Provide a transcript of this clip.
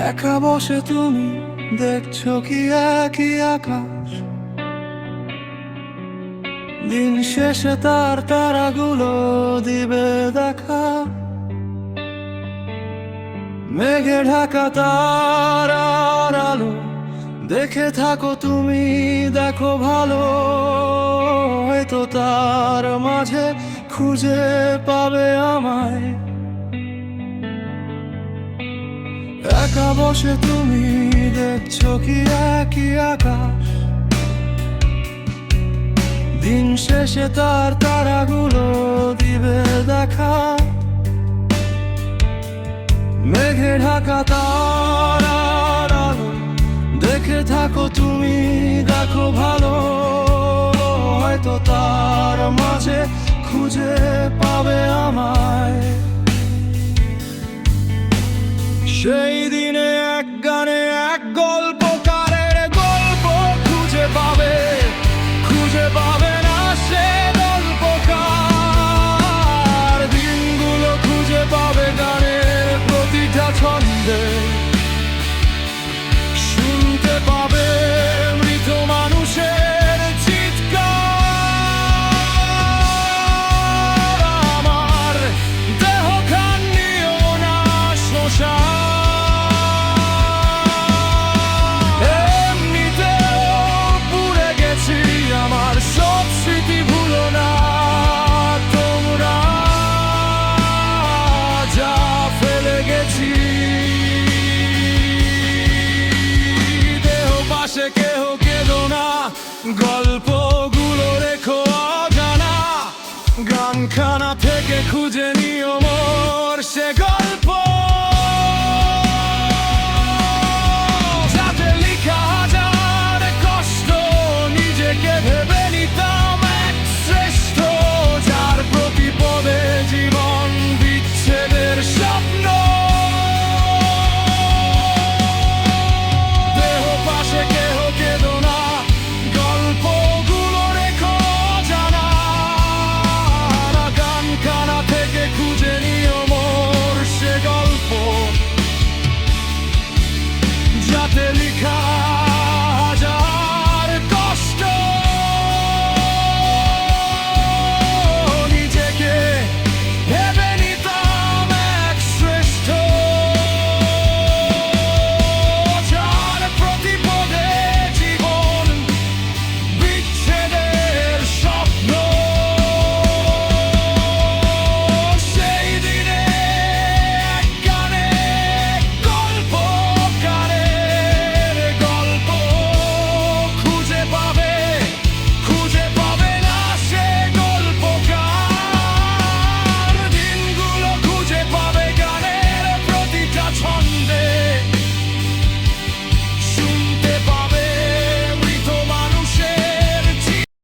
একা বসে তুমি দেখছো কি একই আকাশ, দিন শেষে তার তারাগুলো দিবে দেখা। মেঘে ঢাকা তারার আলো দেখে থাকো তুমি, দেখো ভালো, হয়তো তার মাঝে খুঁজে পাবে আমায়। একা বসে তুমি দেখছো কি একই আকাশ, দিন শেষে তার তারাগুলো দিবে দেখা। মেঘে ঢাকা তারার আলো দেখে থাকো তুমি, দেখো ভালো, হয়তো তার মাঝে খুঁজে পাবে আমায়। সেই দিনে এক গানে এক গল্পকারের গল্প খুঁজে পাবে, খুঁজে পাবে না সে গল্পকার। দিনগুলো খুঁজে পাবে গানের প্রতিটা ছন্দে, শুনতে পাবে মৃত মানুষের চিৎকার। আমার দেহ খান নিও না শ্মশান, এমনিতেও পুড়ে গেছি, আমার সব স্মৃতি ভুলো না তোমরা, যা ফেলে গেছি। দেহ পাশে কেহ কেঁদো না, গল্পগুলো রেখো অজানা, গানখানা থেকে খুঁজে নিও মোর সে গল্প। যাতে লিখা হাজার কষ্ট, নিজেকে ভেবে নিতাম এক শ্রেষ্ঠ, যার প্রতি পদে জীবন বিচ্ছেদের স্বপ্ন। দেহ পাশে কেহ কেঁদো না, গল্পগুলো রেখো অজানা, গানখানা থেকে খুঁজে নিও মোর সে গল্প, যাতে লিখা